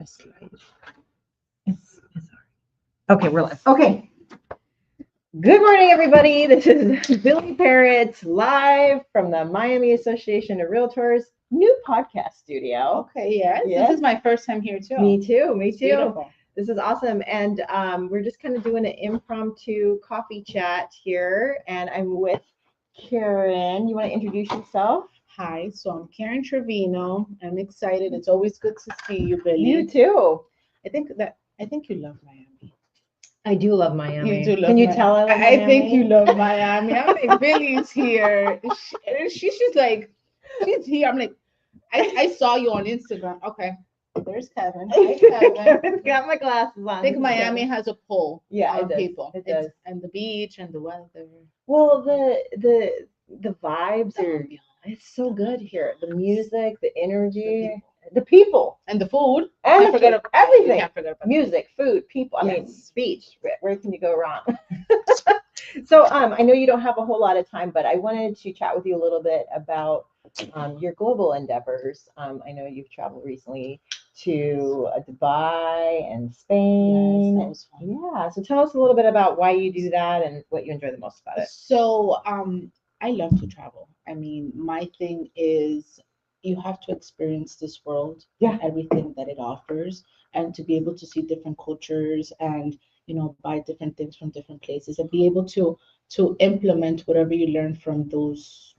It's okay, we're live. Okay. Good morning, everybody. This is Billy Parrott live from the Miami Association of Realtors new podcast studio. Okay, yes. Yes. This is my first time here too. Me too. Me It's too. beautiful. This is awesome. And we're just kind of doing an impromptu coffee chat here. And I'm with Karen. You want to introduce yourself? Hi, so I'm Karen Trevino. I'm excited. It's always good to see you, Billy. You too. I think you love Miami. I do love Miami. You do love Can you Miami. tell I love I Miami? think you love Miami. I'm like, Billy's here. She's just like, she's here. I'm like, I saw you on Instagram. Okay, there's Kevin. Hi, Kevin. Kevin's got my glasses on. I think Miami has a pull Yeah, on it does. people. It does. And the beach and the weather. Well, the vibes are. It's so good here. The music, the energy, the people, and the food. and Can't forget about everything. Can't forget about Music, food, people. I mean, Yes. speech. Where can you go wrong? So, I know you don't have a whole lot of time, but I wanted to chat with you a little bit about your global endeavors. I know you've traveled recently to Dubai and Spain. Yes, that was fun. Yeah. So tell us a little bit about why you do that and what you enjoy the most about it. So, I love to travel. I mean, my thing is you have to experience this world Yeah. and everything that it offers, and to be able to see different cultures and buy different things from different places and be able to implement whatever you learn from those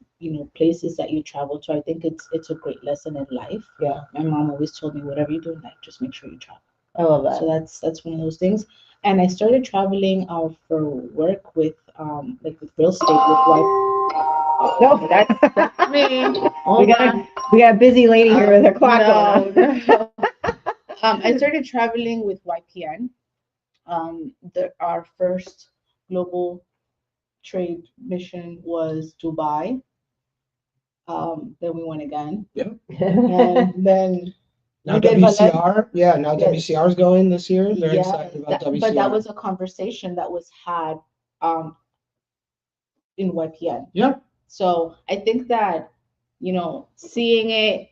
places that you travel to. I think it's a great lesson in life. Yeah. My mom always told me, whatever you do in life, just make sure you travel. I love that. So that's one of those things. And I started traveling for work with with real estate with wife. No, That's me. we got a busy lady here with her clock no, going on. no. I started traveling with YPN. Our first global trade mission was Dubai. Then we went again. Yep. And then Now we did WCR, yeah, now Yes. WCR is going this year. Very Yes, excited about WCR. but that was a conversation that was had in YPN. Yep. So I think that, seeing it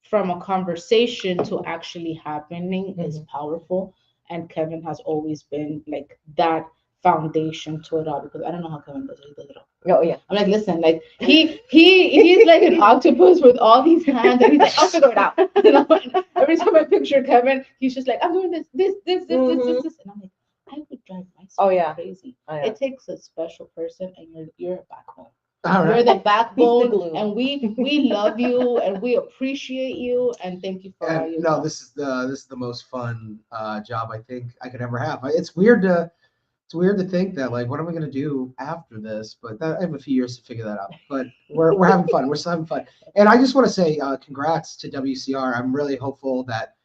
from a conversation to actually happening is powerful. And Kevin has always been like that foundation to it all, because I don't know how Kevin does it. He does it all. Oh yeah. I'm like, listen, like he's like an octopus with all these hands, and he's like, I'll figure it out. Every time I picture Kevin, he's just like, I'm doing this, and I'm like, I would drive myself Oh, yeah. crazy. Oh, yeah. It takes a special person, and you're a backbone. All You're right. the backbone, glue. and we love you, and we appreciate you, and thank you for all And you no, do. this is the most fun job I think I could ever have. It's weird to think that, like, what am I going to do after this? But I have a few years to figure that out. But we're having fun. We're still having fun. And I just want to say congrats to WCR. I'm really hopeful that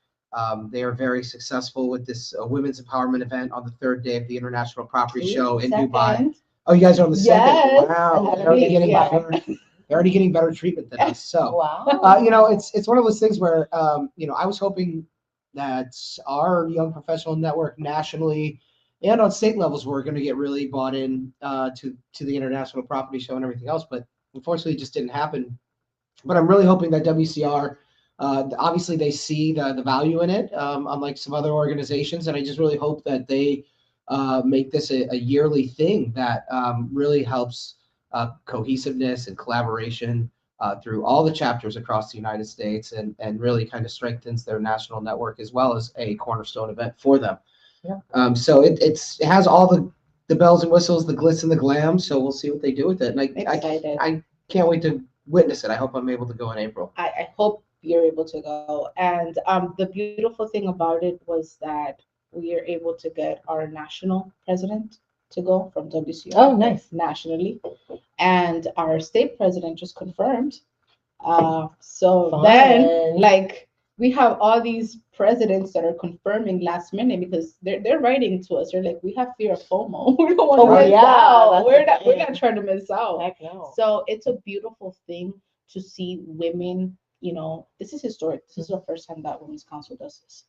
they are very successful with this women's empowerment event on the third day of the International Property Show in Dubai. Second. Oh, you guys are on the second? Yes. Wow. And They're already getting yeah. they're already getting better treatment than us. So, Wow. it's one of those things where, I was hoping that our young professional network nationally and on state levels were going to get really bought in to the International Property Show and everything else, but unfortunately it just didn't happen. But I'm really hoping that WCR, obviously they see the value in it, unlike some other organizations, and I just really hope that they make this a yearly thing that really helps cohesiveness and collaboration through all the chapters across the United States, and really kind of strengthens their national network as well as a cornerstone event for them. Yeah. So it has all the bells and whistles, the glitz and the glam. So we'll see what they do with it. And Excited. I can't wait to witness it. I hope I'm able to go in April. I hope you're able to go. And the beautiful thing about it was that we are able to get our national president to go from WCR. Oh, nice. Nationally. And our state president just confirmed. So Fun. then, like, we have all these presidents that are confirming last minute, because they're writing to us. They're like, we have fear of FOMO. We don't want to Oh, miss yeah, out. that's We're the not thing. trying to miss out. Heck no. So it's a beautiful thing to see women. This is historic. This is the first time that Women's Council does this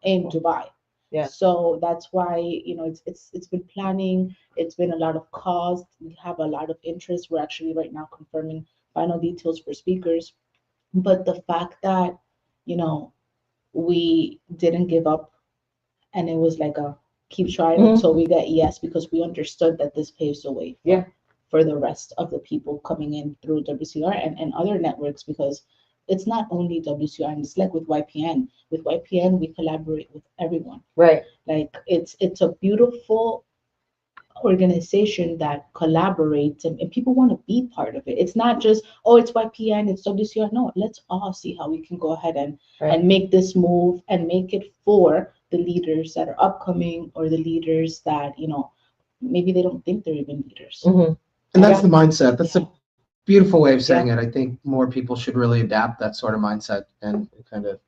in Dubai. Yeah. So that's why it's been planning. It's been a lot of cost. We have a lot of interest. We're actually right now confirming final details for speakers. But the fact that we didn't give up, and it was like a keep trying Mhm. until we get yes, because we understood that this paves the way Yeah. for the rest of the people coming in through WCR and other networks, because it's not only WCR, and it's like with YPN. With YPN, we collaborate with everyone. Right. Like it's a beautiful organization that collaborates, and people want to be part of it. It's not just, oh, it's YPN, it's WCR. No, let's all see how we can go ahead Right. and make this move and make it for the leaders that are upcoming, or the leaders that, maybe they don't think they're even leaders. Mhm. And that's Yeah. the mindset. That's a beautiful way of saying Yeah. it. I think more people should really adapt that sort of mindset and kind of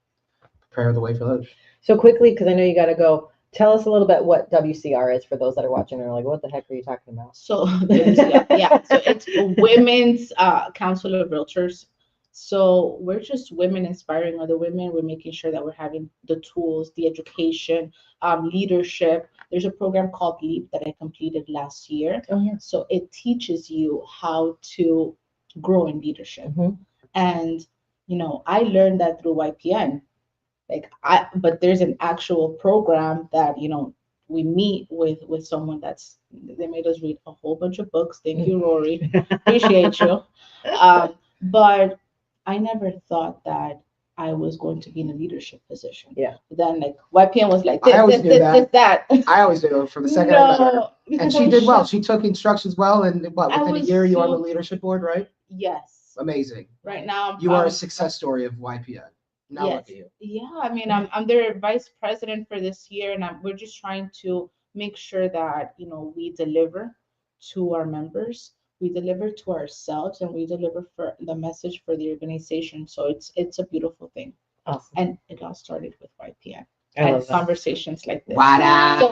prepare the way for others. So quickly, because I know you got to go. Tell us a little bit what WCR is for those that are watching and are like, what the heck are you talking about? So yeah, so it's Women's Council of Realtors. So we're just women inspiring other women. We're making sure that we're having the tools, the education, leadership. There's a program called Leap that I completed last year. Oh, yeah. So it teaches you how to grow in leadership. Mhm. And I learned that through YPN. But there's an actual program that we meet with someone they made us read a whole bunch of books. Thank you, Rory. Appreciate you. But I never thought that I was going to be in a leadership position. Yeah. But then YPN was like, I always knew that. I always do it from the second I met her. No, And because I she was did well. shocked. She took instructions well, and what, I within a was year you on the so- leadership board, right? Yes. Amazing. Right now, You are a success story of YPN. Now look at you. Yeah, I mean, I'm their vice president for this year, and we're just trying to make sure that we deliver to our members, we deliver to ourselves, and we deliver for the message for the organization. So it's a beautiful thing, Awesome. and it all started with YPN I and love that. conversations like this. What up? So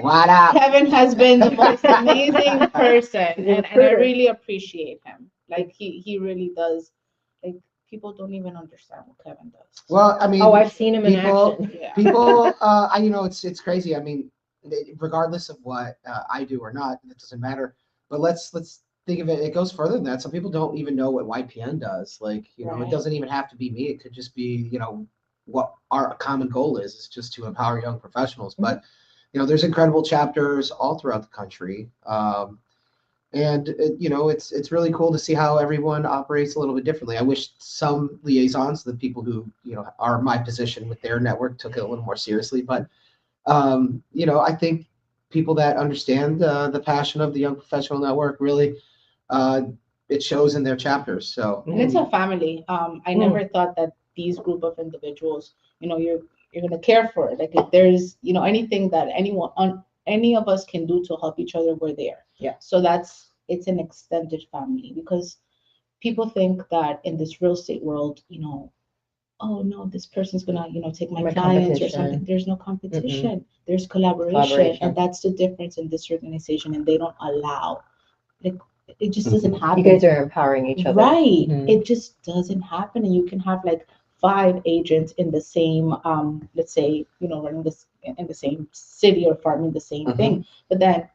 What up? Kevin has been the most amazing person, He's a and I recruiter. really appreciate him. Like he really does. Like people don't even understand what Kevin does. Well, I mean, Oh, I've seen him in people- action. Yeah. people, it's crazy. I mean, regardless of what I do or not, it doesn't matter. But let's think of it. It goes further than that. Some people don't even know what YPN does. Like, it Right. doesn't even have to be me. It could just be, what our common goal is just to empower young professionals. But, there's incredible chapters all throughout the country. And it's really cool to see how everyone operates a little bit differently. I wish some liaisons, the people who are my position with their network, took it a little more seriously. But I think people that understand the passion of the Young Professional Network really it shows in their chapters. So And it's a family. I never thought that these group of individuals, you're gonna care for it. Like if there's anything that any of us can do to help each other, we're there. Yeah. So it's an extended family, because people think that in this real estate world, oh no, this person's gonna take my clients or something. competition. There's no competition. There's collaboration, Collaboration. and that's the difference in this organization. And they don't allow, like, it just doesn't You happen. guys are empowering each other. Right. Mhm. It just doesn't happen. And you can have like 5 agents in the same, let's say, running this in the same city or farming the same thing. But then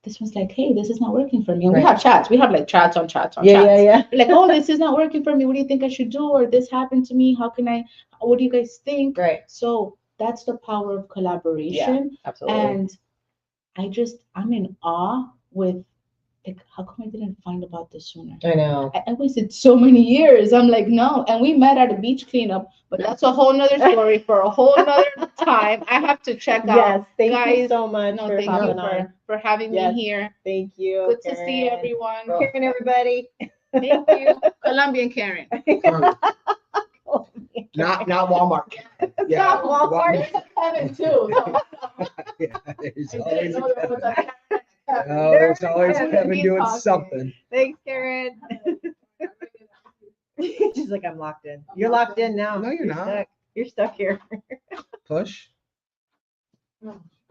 this one's like, hey, this is not working for me. And we Right. have chats. We have like chats on chats on Yeah, chats. yeah. We're like, oh, this is not working for me. What do you think I should do? Or this happened to me. What do you guys think? Right. So that's the power of collaboration. Absolutely. And I'm in awe with, like, how come I didn't find about this sooner? I know. I wasted so many years. I'm like, no. And we met at a beach cleanup, but that's a whole nother story for a whole nother time. I have to check out. Yes. Thank you Guys, so much No, for thank you hopping on. for having Yes. me here. Thank you. Good to see Karen. everyone. Karen, everybody. Thank you. Colombian Karen. not Walmart. Yeah, Not Walmart. Walmart. There's a Kevin too. Yeah, there's I always didn't know a there was Kevin. a Kevin and a Kevin. Oh, there's always I wouldn't Kevin be doing talking. something. Thanks, Karen. She's like, I'm locked in. You're locked in now. No, you're not. Stuck. You're stuck here. Push.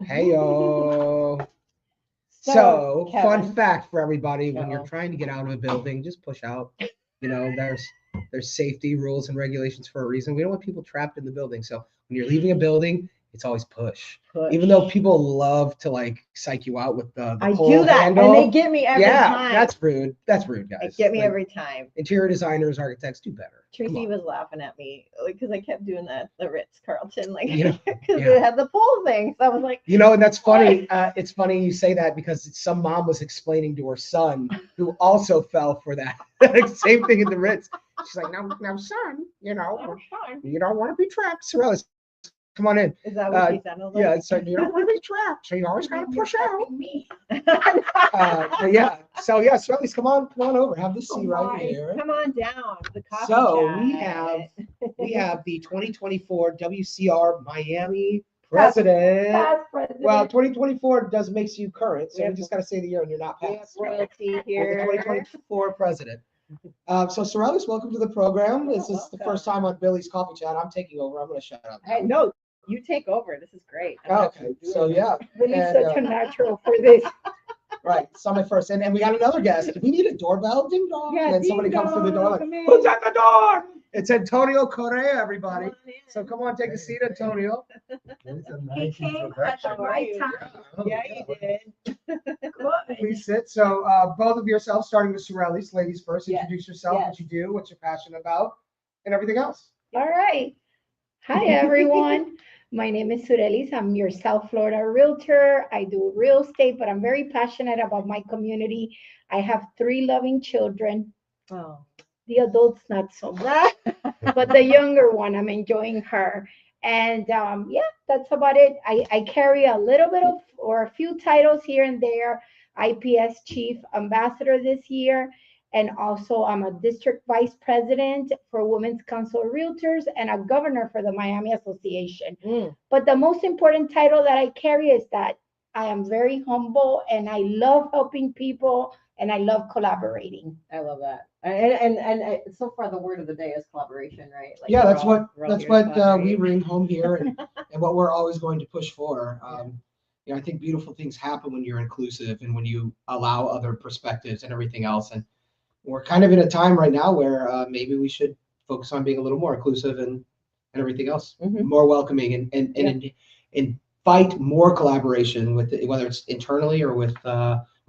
Hey yo. So, fun Kevin. fact for everybody: when Uh-oh. you're trying to get out of a building, just push out. There's safety rules and regulations for a reason. We don't want people trapped in the building. So when you're leaving a building, it's always push. Push. Even though people love to like psych you out with the I pull do that, handle. and they get me every yeah, time. that's rude. That's rude, guys. They get me Like, every time. interior designers, architects do better. Come Tracy on. was laughing at me because I kept doing that the Ritz Carlton, like You know, because yeah. it had the pull thing. So I was like, You know, and that's funny. It's funny you say that because some mom was explaining to her son who also fell for that same thing in the Ritz. She's like, now, son, you know, you don't want to be trapped. Sorellis, come on in. is that what she sounded like? Yeah, so you don't want to be trapped, so you always gotta push out. Me. But yeah, so yeah, Sorellis, come on over. Have this seat right here. Come on down. The coffee So chat. we have the 2024 WCR Miami president. Past president. Well, 2024 does makes you current, so We we have- just got to say the year and you're not We have past. royalty You're the here. 2024 president. So Sorellis, welcome to the program. This is the first time on Billy's Coffee Chat. I'm taking over. I'm going to shut up. Hey, no, you take over. This is great. Okay, so yeah, Really and, such a natural for this. right. So my first, and we got another guest. Do we need a doorbell? Ding dong. Yeah, and then somebody ding comes through the door like, dong, come in. who's at the door? It's Antonio Correa, everybody. Come on in. So come on, take a seat, Antonio. He came at the right time. Yeah, you did. Good. Please sit. So both of yourselves, starting with Sorellis, ladies first, Yes. introduce yourself, Yes. what you do, what you're passionate about, and everything else. All right. Hi, everyone. My name is Surelis. I'm your South Florida realtor. I do real estate, but I'm very passionate about my community. I have 3 loving children. Oh. The adults, not so much, but the younger one, I'm enjoying her. And yeah, that's about it. I carry a little bit of, or a few titles here and there. IPS Chief Ambassador this year. And also I'm a district vice president for Women's Council of Realtors and a governor for the Miami Association. But the most important title that I carry is that I am very humble and I love helping people and I love collaborating. I love that. And so far the word of the day is collaboration, right? Like Yeah, we're that's all- what we're all that's here to what we collaborate. bring home here, and what we're always going to push for. You know, I think beautiful things happen when you're inclusive and when you allow other perspectives and everything else. And we're kind of in a time right now where maybe we should focus on being a little more inclusive and everything else, Mhm. more welcoming, and invite more collaboration with whether it's internally or with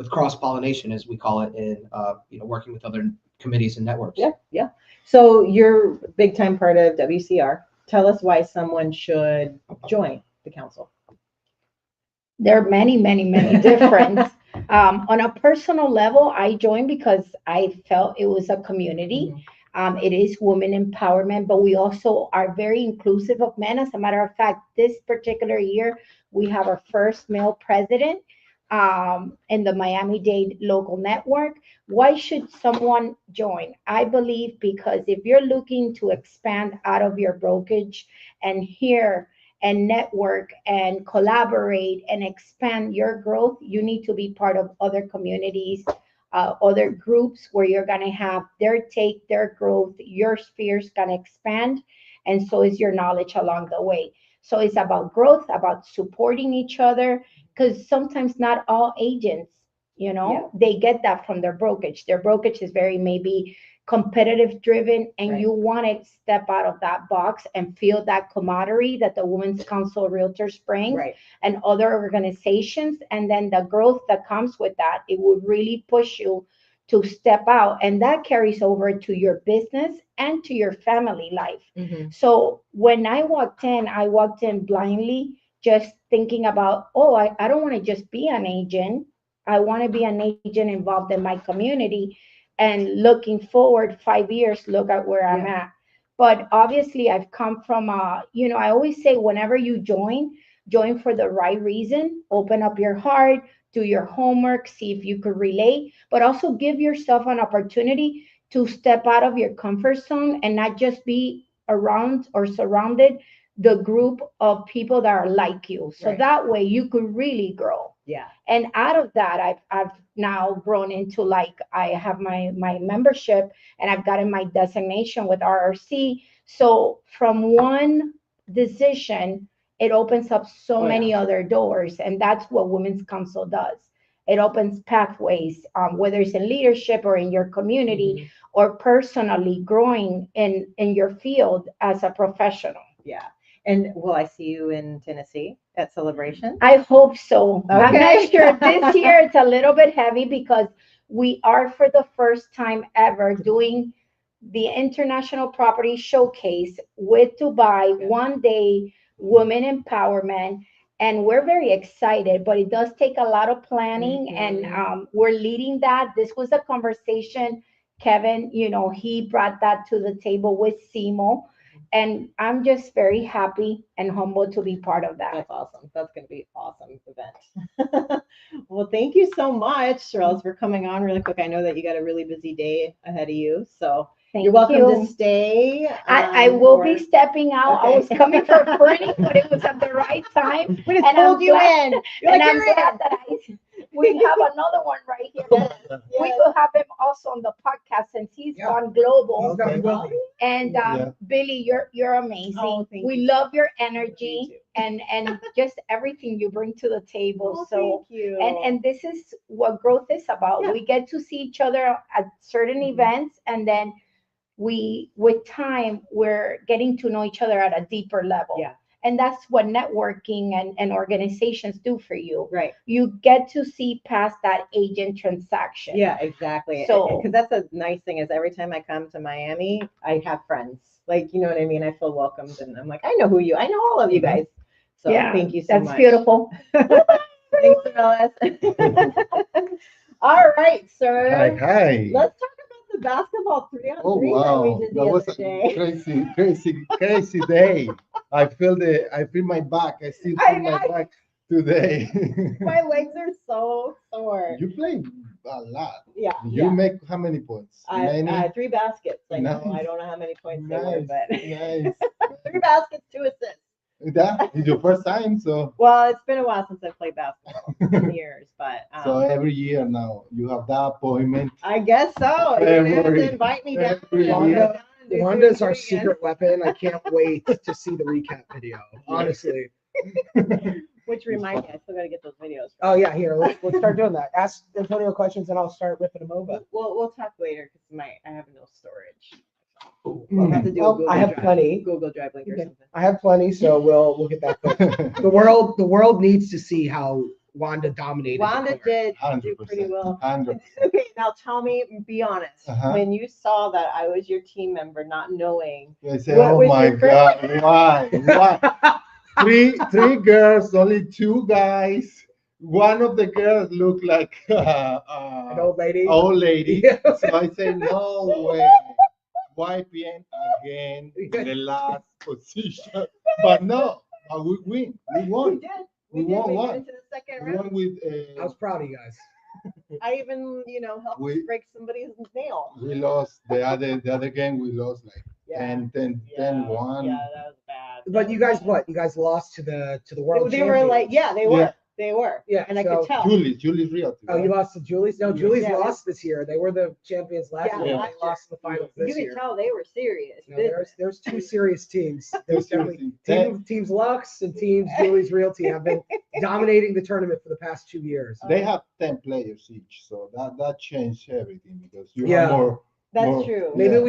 cross pollination, as we call it, in you know, working with other committees and networks. Yeah. So you're a big time part of WCR. Tell us why someone should join the council. There are many, many, many different. On a personal level, I joined because I felt it was a community. It is women empowerment, but we also are very inclusive of men. As a matter of fact, this particular year, we have our first male president in the Miami-Dade local network. Why should someone join? I believe because if you're looking to expand out of your brokerage and hear and network and collaborate and expand your growth, you need to be part of other communities, other groups where you're going to have their take, their growth, your sphere's going to expand, and so is your knowledge along the way. So it's about growth, about supporting each other, because sometimes not all agents, you know, they get that from their brokerage. Their brokerage is very maybe competitive driven, and Right. you want to step out of that box and feel that camaraderie that the Women's Council of Realtors brings, Right. and other organizations, and then the growth that comes with that, it would really push you to step out, and that carries over to your business and to your family life. So when I walked in blindly, just thinking about, oh, I don't want to just be an agent. I want to be an agent involved in my community, and looking forward 5 years, look at where I'm at. But obviously I've come from, you know, I always say whenever you join for the right reason, open up your heart, do your homework, see if you could relate, but also give yourself an opportunity to step out of your comfort zone and not just be around or surrounded the group of people that are like you. So Right. that way you could really grow. Yeah. And out of that, I've now grown into, like, I have my membership and I've gotten my designation with RRC. So from one decision, it opens up so many other doors. And that's what Women's Council does. It opens pathways, whether it's in leadership or in your community or personally growing in your field as a professional. Yeah. And will I see you in Tennessee at Celebration? I hope so. I'm Okay. not sure. This year it's a little bit heavy because we are for the first time ever doing the International Property Showcase with Dubai, 1 day women empowerment. And we're very excited, but it does take a lot of planning and we're leading that. This was a conversation, Kevin, he brought that to the table with Simo. And I'm just very happy and humbled to be part of that. That's awesome. That's going to be an awesome event. Well, thank you so much, Charles, for coming on really quick. I know that you got a really busy day ahead of you, so Thank you're welcome you. to stay. I will be or- stepping out. I Okay. was coming for a printing, but it was at the right time. We just And I'm pulled you glad- in. You're And like, I'm "You're glad in." that we have another one right here. We Yes. will have him also on the podcast since he's Yeah. gone global. Okay, well, And Yeah. Billy, you're amazing. Oh, thank We you. love your You energy too. and just everything you bring to the table. Oh, So thank you. and this is what growth is about. Yeah. We get to see each other at certain events, and then with time we're getting to know each other at a deeper level. Yeah. And that's what networking and organizations do for you. Right. You get to see past that agent transaction. Yeah, exactly. So- Because that's a nice thing is every time I come to Miami, I have friends. Like, you know what I mean? I feel welcomed, and I'm like, I know all of you guys. So Yeah, thank you so that's much. beautiful. Thanks, Melissa. All right, sir. Hi. Let's talk about the basketball 3-on-3 Oh that wow, we did the that was other a day. crazy day. I feel my back. I still I feel my know. back today. My legs are so sore. You play a lot. Yeah. You yeah. make how many points? Many? 3 baskets. I know. Nice. I don't know how many points they were, Nice, but nice. 3 baskets, 2 assists. That is your first time, so Well, it's been a while since I played basketball, 10 years, but so every year now you have that appointment. I guess so. You're gonna have Every- to invite me down. every and year. go down and do Wanda is 2-on-3 our again. secret weapon. I can't wait to see the recap video. Honestly. Which reminds me, I still gotta get those videos. Oh yeah, here let's start doing that. Ask Antonio questions and I'll start ripping them over. We'll talk later because I have no storage. I'll have to do a Well, Google I have Drive, plenty. Google Drive link or Okay. something. I have plenty, so we'll get that. Fixed. The world needs to see how Wanda dominated. the Wanda court. did 100%. do pretty well. 100%. Okay, now tell me, be honest. Uh-huh. When you saw that I was your team member, not knowing, I said, What oh was my your first- God, why? Three girls, only 2 guys. One of the girls looked like An old lady. old lady. Yeah. So I said, no way. YPN again, the last position. But no, we win. We we won. did. We We did. won We one. went into the second We round. won with, I was proud of you guys. I even, helped We- break somebody's nail. we lost the other game. We lost like Yeah. 10, 1. Yeah, that was bad. But you guys, what? You guys lost to the world. They were like, champions. yeah, they were. Yeah. They were. Yeah, And I so- could tell. Julie's real. Oh, you lost to Julie's? No, Yeah. Julie's Yeah. lost this year. They were the champions last Yeah, year. Yeah. They lost in the finals You this could year. tell they were serious. No, there's 2 serious teams. There's definitely Ten. teams Lux and teams Julie's Realty have been dominating the tournament for the past 2 years. They have 10 players each, so that changed everything because you Yeah. have more. That's more- true. Maybe Yeah.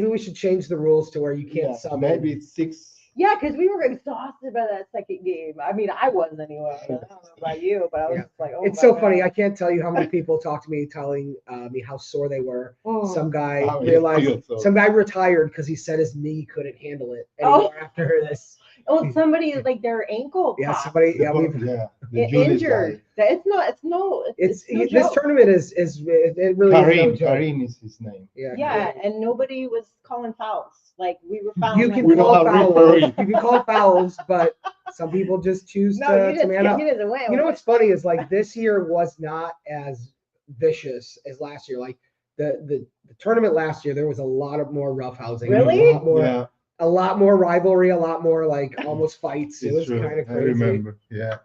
we should change the rules to where you can't Yeah, sub. maybe in. it's 6. Yeah, because we were exhausted by that second game. I mean, I was anyway. I don't know about you, but I was Yeah. just like, oh It's my so funny. God. I can't tell you how many people talk to me telling me how sore they were. Mm. Some guy Oh, yeah, realized feel so. some guy retired because he said his knee couldn't handle it Oh. anymore after this. Oh, somebody like their ankle Yeah, popped. somebody. Yeah, we've. The Julie's Injured. guy. It's no It's no this joke. tournament is it really is no joke. Karim is his name. Yeah, and nobody was calling fouls. Like we were found. You like- can We don't call have fouls. referee. You can call fouls, but some people just choose no, to, you didn't. man up. You didn't win. You know what's funny is like this year was not as vicious as last year. Like the tournament last year, there was a lot of more roughhousing. Really? A lot more rivalry, a lot more like almost fights. It It's was true. kind of I crazy. remember. Yeah.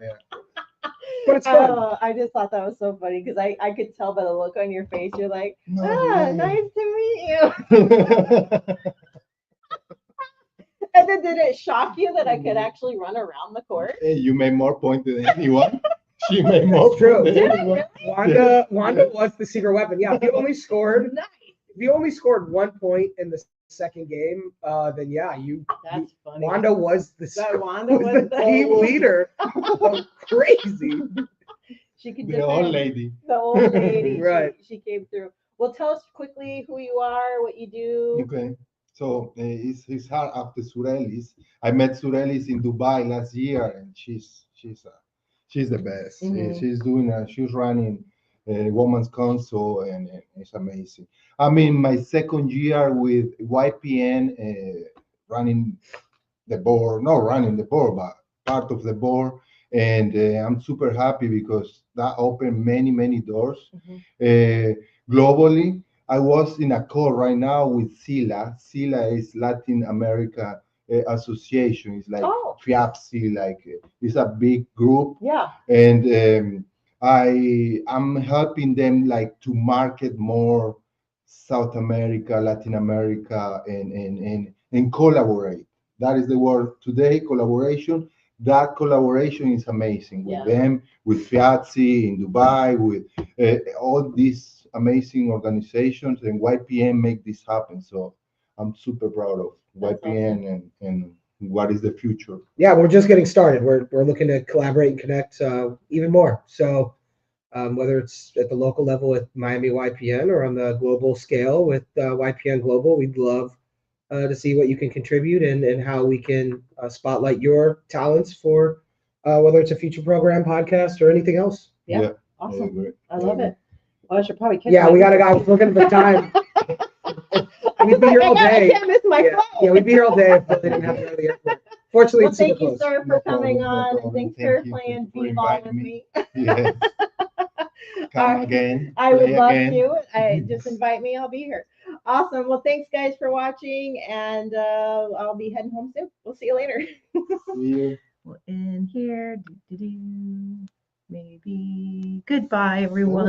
But it's fun. I just thought that was so funny because I could tell by the look on your face. You're like, No ah, way. nice to meet you. And then did it shock you that I could actually run around the court? Hey, you made more points than anyone. She made more That's true. points than anyone. Wanda was the secret weapon. Yeah, if you only scored 1 point in the second game, then yeah, That's funny. Wanda was the, That Wanda was was the the team old- leader. Crazy. She could The old defend. lady. The old lady. Right. She came through. Well, tell us quickly who you are, what you do. Okay. So it's hard after Surelis. I met Surelis in Dubai last year, and she's the best. Mhm. She's running a women's council, and it's amazing. I'm in my second year with YPN, running the board, not running the board, but part of the board. And I'm super happy because that opened many doors. Globally, I was in a call right now with SILA. SILA is Latin America Association. It's like Oh. FIAPSI, it's a big group. Yeah. And I'm helping them like to market more South America, Latin America, and collaborate. That is the word today, collaboration. That collaboration is amazing with Yeah. them, with Fiatzi in Dubai, with all these amazing organizations, and YPN make this happen. So I'm super proud of That's YPN and what is the future. Yeah, we're just getting started. We're looking to collaborate and connect even more. So whether it's at the local level with Miami YPN or on the global scale with YPN Global, we'd love to see what you can contribute and how we can spotlight your talents for whether it's a future program, podcast, or anything else. Yeah. I Awesome. agree. I love it. Well, I should probably catch Yeah, my we gotta Uber. go. I was looking at the time. We'd be here all I day. can't miss my Yeah, flight. yeah, we'd be here all day if we didn't have to go to the airport. Fortunately, Well, it's super thank you, close. sir, No for coming problem, no on. problem. Thanks Thank for you playing for b-ball with inviting me. Yes. Come again. I would play love again. to. Just invite me. I'll be here. Awesome. Well, thanks, guys, for watching, and I'll be heading home soon. We'll see you later. See you. Well, in here, maybe. Goodbye, everyone.